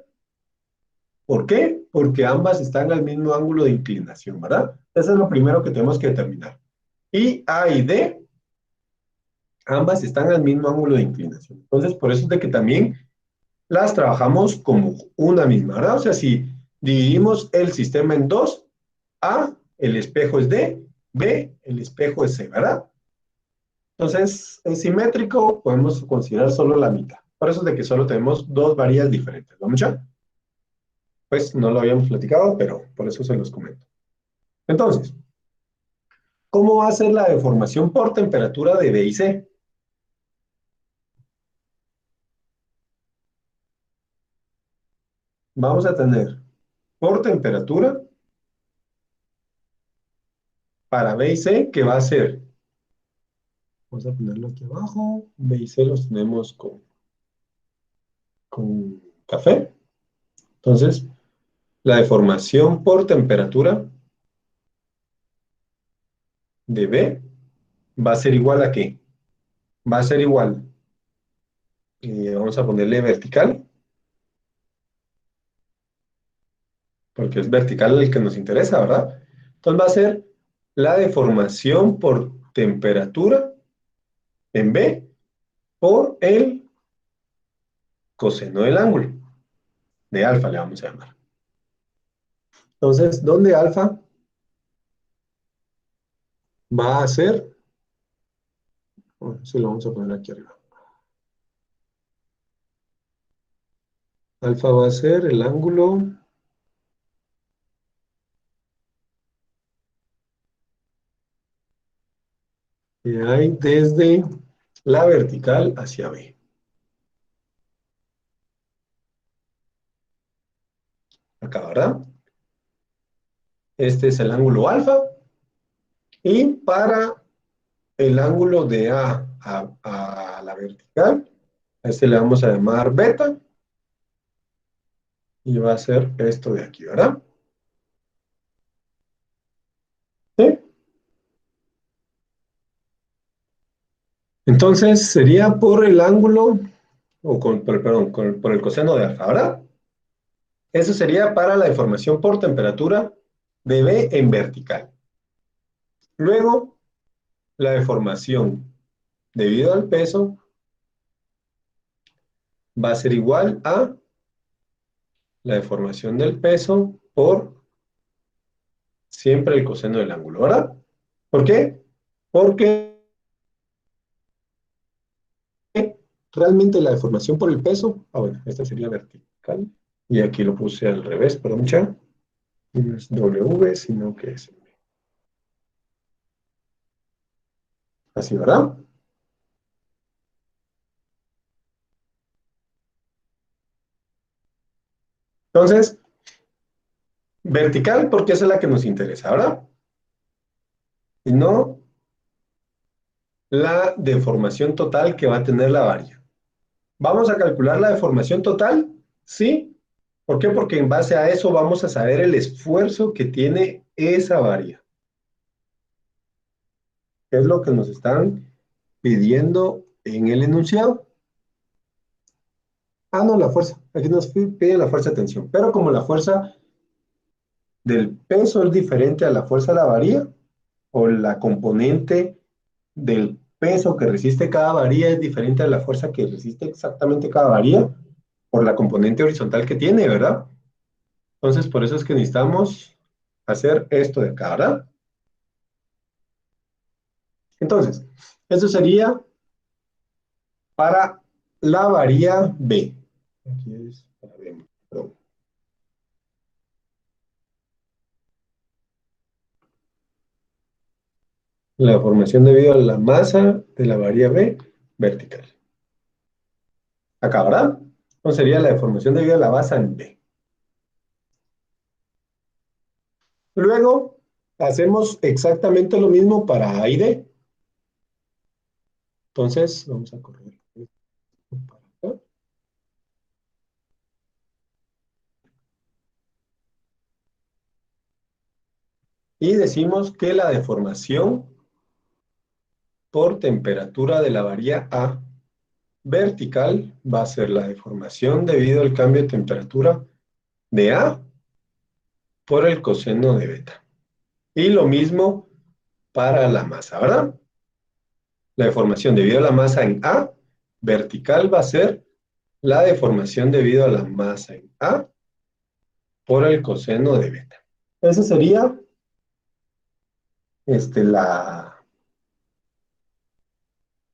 Speaker 1: ¿Por qué? Porque ambas están al mismo ángulo de inclinación, ¿verdad? Eso es lo primero que tenemos que determinar. Y A y D, ambas están al mismo ángulo de inclinación. Entonces, por eso es de que también las trabajamos como una misma, ¿verdad? O sea, si dividimos el sistema en dos, A, el espejo es D, B, el espejo es C, ¿verdad? Entonces, es simétrico, podemos considerar solo la mitad. Por eso es de que solo tenemos dos varillas diferentes, ¿no, mucha? Pues no lo habíamos platicado, pero por eso se los comento. Entonces, ¿cómo va a ser la deformación por temperatura de B y C? Vamos a tener por temperatura para B y C, que va a ser, vamos a ponerlo aquí abajo, B y C los tenemos con café. Entonces, la deformación por temperatura de B va a ser igual a ¿qué? Va a ser igual, vamos a ponerle vertical, porque es vertical el que nos interesa, ¿verdad? Entonces va a ser la deformación por temperatura en B por el coseno del ángulo, de alfa le vamos a llamar. Entonces, ¿dónde alfa va a ser? Bueno, sí lo vamos a poner aquí arriba. Alfa va a ser el ángulo que hay desde la vertical hacia B. Acá, ¿verdad? Este es el ángulo alfa. Y para el ángulo de A a la vertical, a este le vamos a llamar beta. Y va a ser esto de aquí, ¿verdad? ¿Sí? Entonces sería por el ángulo, perdón, por el coseno de alfa, ¿verdad? Eso sería para la deformación por temperatura de B en vertical. Luego, la deformación debido al peso va a ser igual a la deformación del peso por siempre el coseno del ángulo, ¿verdad? ¿Por qué? Porque realmente la deformación por el peso, bueno, esta sería vertical, y aquí lo puse al revés, perdón, mucha, no es W, sino que es así, ¿verdad? Entonces, vertical porque esa es la que nos interesa, ¿verdad? Y no la deformación total que va a tener la varilla. ¿Vamos a calcular la deformación total? Sí. ¿Por qué? Porque en base a eso vamos a saber el esfuerzo que tiene esa varilla. ¿Qué es lo que nos están pidiendo en el enunciado? No, la fuerza. Aquí nos pide la fuerza de tensión. Pero como la fuerza del peso es diferente a la fuerza de la varilla, o la componente del peso que resiste cada varilla es diferente a la fuerza que resiste exactamente cada varilla, por la componente horizontal que tiene, ¿verdad? Entonces, por eso es que necesitamos hacer esto de acá, ¿verdad? Entonces, eso sería para la varía B. Aquí es para B, perdón. La deformación debido a la masa de la varía B vertical. Acá, ¿verdad? Entonces sería la deformación debido a la masa en B. Luego, hacemos exactamente lo mismo para A y D. Entonces, vamos a correr esto para acá. Y decimos que la deformación por temperatura de la varía A vertical va a ser la deformación debido al cambio de temperatura de A por el coseno de beta. Y lo mismo para la masa, ¿verdad? La deformación debido a la masa en A vertical va a ser la deformación debido a la masa en A por el coseno de beta. Esa sería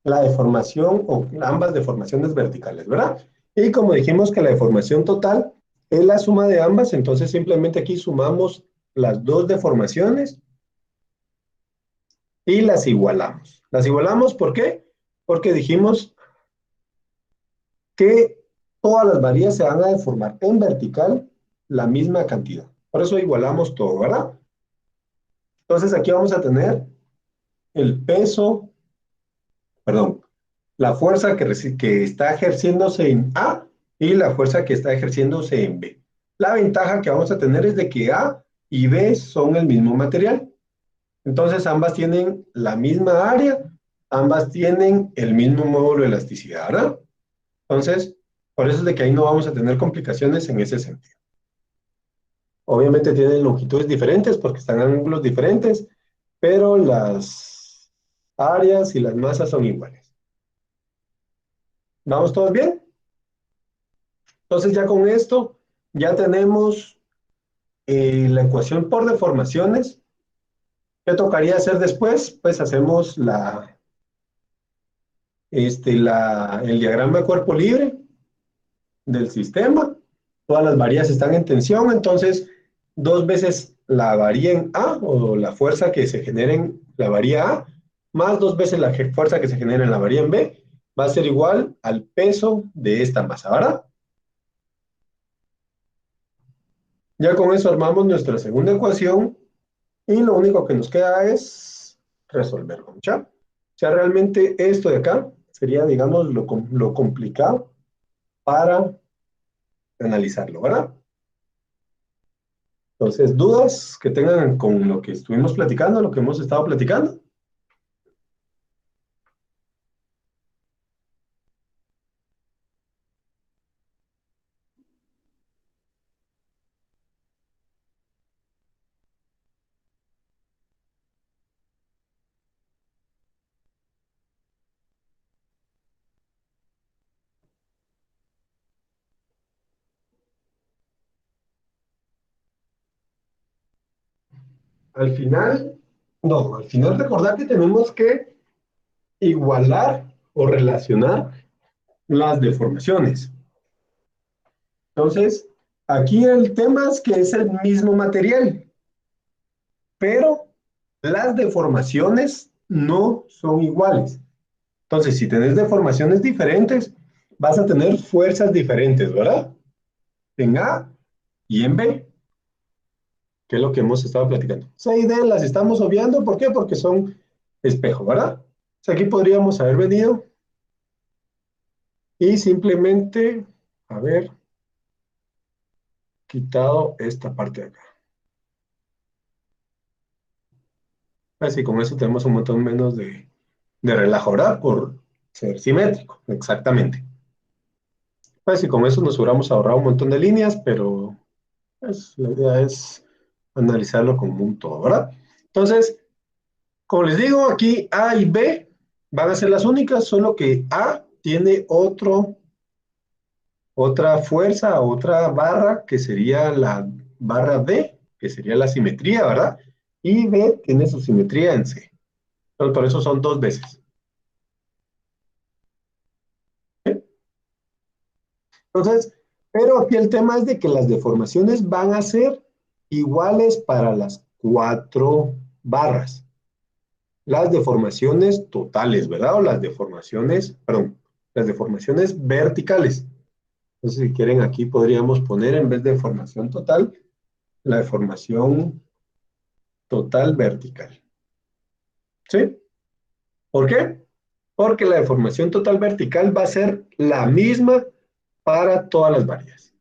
Speaker 1: la deformación o ambas deformaciones verticales, ¿verdad? Y como dijimos que la deformación total es la suma de ambas, entonces simplemente aquí sumamos las dos deformaciones y las igualamos. ¿Las igualamos por qué? Porque dijimos que todas las varillas se van a deformar en vertical la misma cantidad. Por eso igualamos todo, ¿verdad? Entonces aquí vamos a tener el peso, perdón, la fuerza que está ejerciéndose en A y la fuerza que está ejerciéndose en B. La ventaja que vamos a tener es de que A y B son el mismo material. Entonces ambas tienen la misma área, ambas tienen el mismo módulo de elasticidad, ¿verdad? Entonces, por eso es de que ahí no vamos a tener complicaciones en ese sentido. Obviamente tienen longitudes diferentes porque están en ángulos diferentes, pero las áreas y las masas son iguales. ¿Vamos todos bien? Entonces ya con esto ya tenemos la ecuación por deformaciones. ¿Qué tocaría hacer después? Pues hacemos el diagrama de cuerpo libre del sistema. Todas las varillas están en tensión, entonces dos veces la varía en A o la fuerza que se genera en la varía A, más dos veces la fuerza que se genera en la varía en B, va a ser igual al peso de esta masa, ¿verdad? Ya con eso armamos nuestra segunda ecuación y lo único que nos queda es resolverlo, ¿ya? O sea, realmente esto de acá sería, digamos, lo complicado para analizarlo, ¿verdad? Entonces, dudas que tengan con lo que estuvimos platicando, lo que hemos estado platicando. Al final, no, al final recordar que tenemos que igualar o relacionar las deformaciones. Entonces, aquí el tema es que es el mismo material, pero las deformaciones no son iguales. Entonces, si tenés deformaciones diferentes, vas a tener fuerzas diferentes, ¿verdad? En A y en B, que es lo que hemos estado platicando. C y D las estamos obviando, ¿por qué? Porque son espejo, ¿verdad? O sea, aquí podríamos haber venido y simplemente haber quitado esta parte de acá. Así con eso tenemos un montón menos de relajo, ¿verdad? Por ser simétrico, exactamente. Pues y con eso nos hubiéramos ahorrado un montón de líneas, pero pues, la idea es analizarlo como un todo, ¿verdad? Entonces, como les digo, aquí A y B van a ser las únicas, solo que A tiene otra fuerza, otra barra, que sería la barra B, que sería la simetría, ¿verdad? Y B tiene su simetría en C. Entonces, por eso son 2 veces. Entonces, pero aquí el tema es de que las deformaciones van a ser iguales para las 4 barras. Las deformaciones totales, ¿verdad? O las deformaciones, perdón, las deformaciones verticales. Entonces, si quieren, aquí podríamos poner en vez de deformación total, la deformación total vertical. ¿Sí? ¿Por qué? Porque la deformación total vertical va a ser la misma para todas las varias.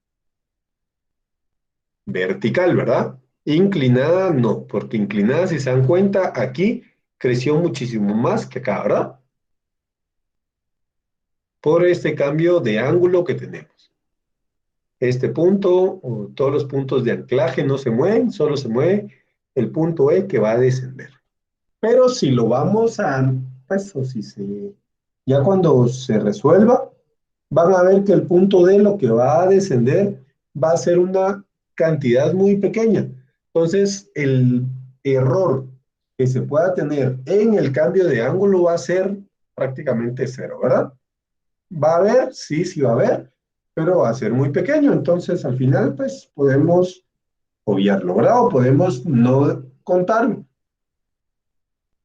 Speaker 1: Vertical, ¿verdad? Inclinada no, porque inclinada, si se dan cuenta, aquí creció muchísimo más que acá, ¿verdad? Por este cambio de ángulo que tenemos. Este punto, o todos los puntos de anclaje no se mueven, solo se mueve el punto E que va a descender. Pero si lo vamos a, pues, o si se, ya cuando se resuelva, van a ver que el punto D lo que va a descender va a ser una cantidad muy pequeña. Entonces, el error que se pueda tener en el cambio de ángulo va a ser prácticamente cero, ¿verdad? Va a haber, sí, sí va a haber, pero va a ser muy pequeño. Entonces, al final, pues, podemos obviarlo, ¿verdad? O podemos no contarlo.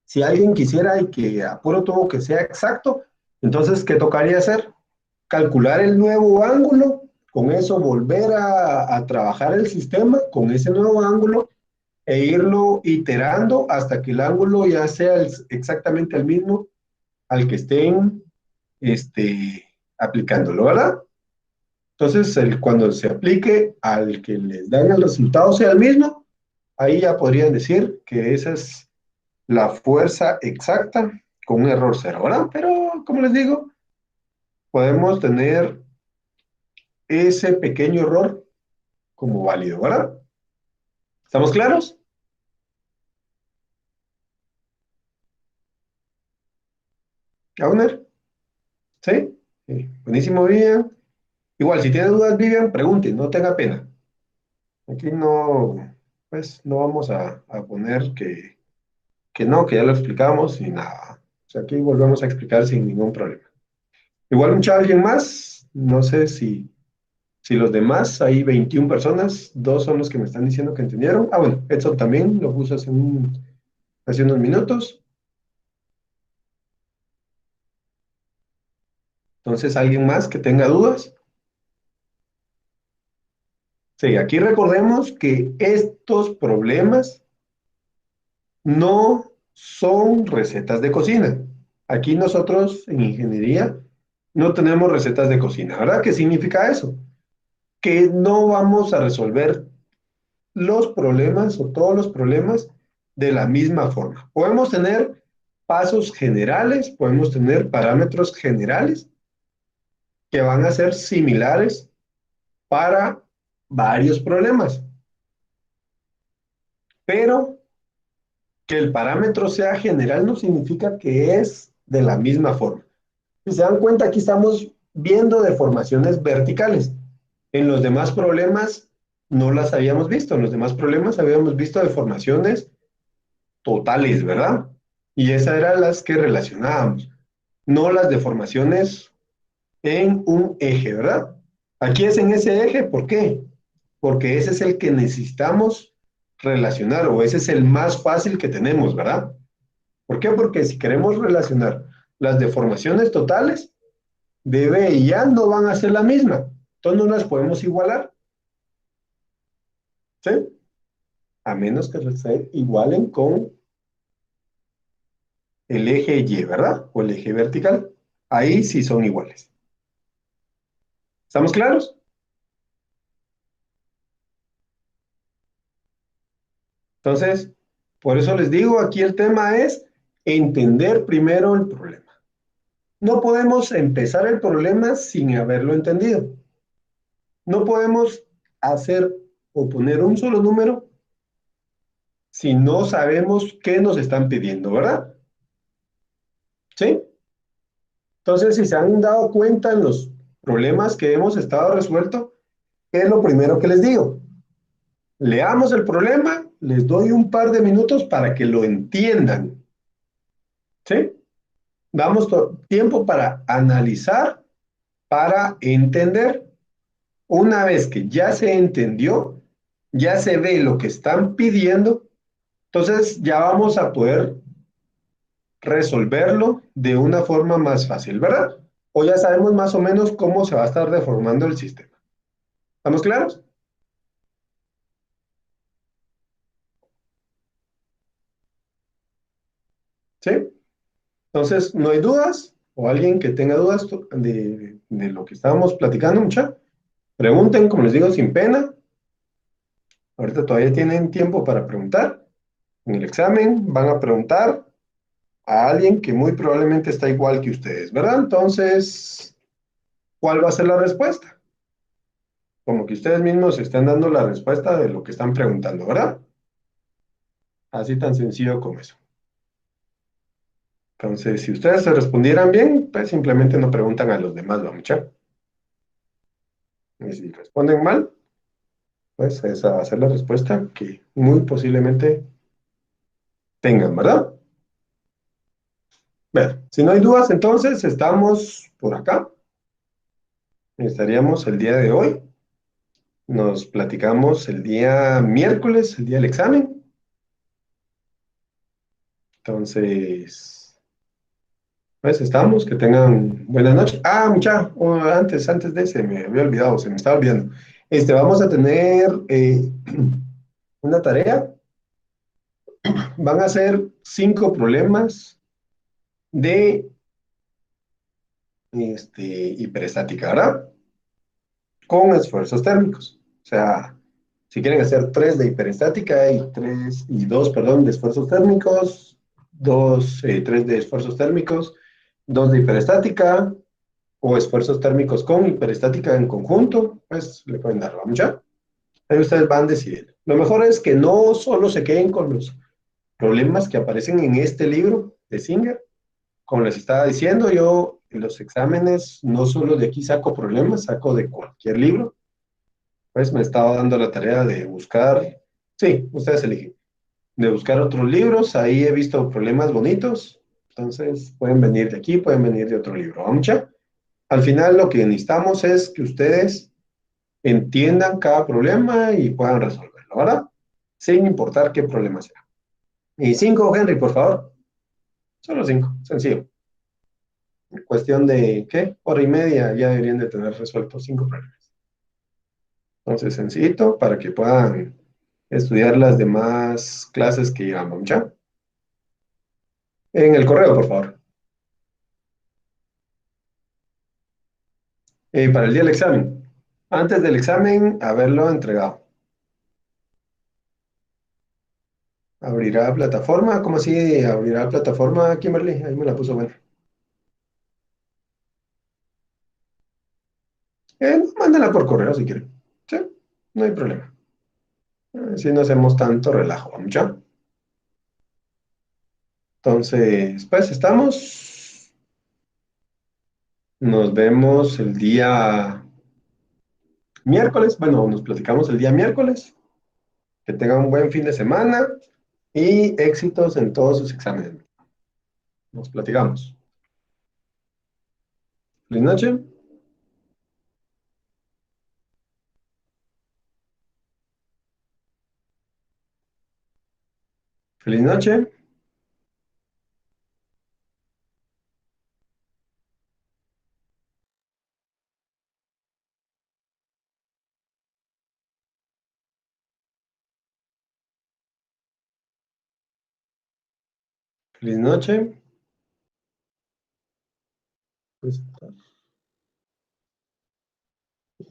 Speaker 1: Si alguien quisiera y que a puro tubo que sea exacto, entonces, ¿qué tocaría hacer? Calcular el nuevo ángulo, con eso volver a trabajar el sistema con ese nuevo ángulo e irlo iterando hasta que el ángulo ya sea exactamente el mismo al que estén aplicándolo, ¿verdad? Entonces, cuando se aplique al que les dan el resultado sea el mismo, ahí ya podrían decir que esa es la fuerza exacta con un error cero, ¿verdad? Pero, como les digo, podemos tener ese pequeño error como válido, ¿verdad? ¿Estamos claros? ¿Gauner? ¿Sí? Sí. Buenísimo, Vivian. Igual, si tiene dudas, Vivian, pregunte, no tenga pena. Aquí no, pues, no vamos a poner que no, que ya lo explicamos y nada. O sea, aquí volvemos a explicar sin ningún problema. Igual, alguien más, no sé si los demás, hay 21 personas, 2 son los que me están diciendo que entendieron. Ah, bueno, Edson también lo puso hace unos minutos. Entonces, ¿alguien más que tenga dudas? Sí, aquí recordemos que estos problemas no son recetas de cocina. Aquí nosotros en ingeniería no tenemos recetas de cocina, ¿verdad? ¿Qué significa eso? Que no vamos a resolver los problemas o todos los problemas de la misma forma. Podemos tener pasos generales, podemos tener parámetros generales que van a ser similares para varios problemas, pero que el parámetro sea general no significa que es de la misma forma. Si se dan cuenta, aquí estamos viendo deformaciones verticales. En los demás problemas no las habíamos visto. En los demás problemas habíamos visto deformaciones totales, ¿verdad? Y esas eran las que relacionábamos, no las deformaciones en un eje, ¿verdad? Aquí es en ese eje, ¿por qué? Porque ese es el que necesitamos relacionar o ese es el más fácil que tenemos, ¿verdad? ¿Por qué? Porque si queremos relacionar las deformaciones totales, de B y A no van a ser la misma. Entonces no las podemos igualar, ¿sí? A menos que se igualen con el eje Y, ¿verdad? O el eje vertical. Ahí sí son iguales. ¿Estamos claros? Entonces, por eso les digo, aquí el tema es entender primero el problema. No podemos empezar el problema sin haberlo entendido. No podemos hacer o poner un solo número si no sabemos qué nos están pidiendo, ¿verdad? ¿Sí? Entonces, si se han dado cuenta en los problemas que hemos estado resuelto, ¿qué es lo primero que les digo? Leamos el problema, les doy un par de minutos para que lo entiendan. ¿Sí? Damos tiempo para analizar, para entender. Una vez que ya se entendió, ya se ve lo que están pidiendo, entonces ya vamos a poder resolverlo de una forma más fácil, ¿verdad? O ya sabemos más o menos cómo se va a estar deformando el sistema. ¿Estamos claros? ¿Sí? Entonces, ¿no hay dudas? ¿O alguien que tenga dudas de lo que estábamos platicando, mucha? Pregunten, como les digo, sin pena. Ahorita todavía tienen tiempo para preguntar. En el examen van a preguntar a alguien que muy probablemente está igual que ustedes, ¿verdad? Entonces, ¿cuál va a ser la respuesta? Como que ustedes mismos están dando la respuesta de lo que están preguntando, ¿verdad? Así tan sencillo como eso. Entonces, si ustedes se respondieran bien, pues simplemente no preguntan a los demás, ¿va mucha? Y si responden mal, pues esa va a ser la respuesta que muy posiblemente tengan, ¿verdad? Bien, si no hay dudas, entonces estamos por acá. Estaríamos el día de hoy. Nos platicamos el día miércoles, el día del examen. Entonces, pues estamos, que tengan buenas noches. Ah, mucha, antes de ese, me había olvidado, se me estaba olvidando. Vamos a tener una tarea. Van a ser 5 problemas de hiperestática, ¿verdad? Con esfuerzos térmicos. O sea, si quieren hacer 3 de hiperestática y 2, perdón, de esfuerzos térmicos, 3 de esfuerzos térmicos, 2 de hiperestática o esfuerzos térmicos con hiperestática en conjunto, pues le pueden dar la mucha. Ahí ustedes van a decidir. Lo mejor es que no solo se queden con los problemas que aparecen en este libro de Singer. Como les estaba diciendo, yo en los exámenes no solo de aquí saco problemas, saco de cualquier libro. Pues me estaba dando la tarea de buscar, sí, ustedes eligen, de buscar otros libros. Ahí he visto problemas bonitos. Entonces pueden venir de aquí, pueden venir de otro libro. ¿Vamos ya? Al final lo que necesitamos es que ustedes entiendan cada problema y puedan resolverlo, ¿verdad? Sin importar qué problema sea. Y 5, Henry, por favor. Solo 5, sencillo. En cuestión de, ¿qué? Hora y media ya deberían de tener resueltos 5 problemas. Entonces, sencillito para que puedan estudiar las demás clases que llevamos, ¿ya? En el correo, por favor. Para el día del examen. Antes del examen, haberlo entregado. Abrirá plataforma. ¿Cómo así abrirá plataforma, Kimberly? Ahí me la puso bueno. Mándenla por correo si quieren. Sí, no hay problema. Si no hacemos tanto relajo, ¿ya? Entonces, pues estamos. Nos vemos el día miércoles. Bueno, nos platicamos el día miércoles. Que tengan un buen fin de semana y éxitos en todos sus exámenes. Nos platicamos. Feliz noche. Feliz noche. Feliz noche. Pues,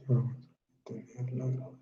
Speaker 1: vamos a tenerlo.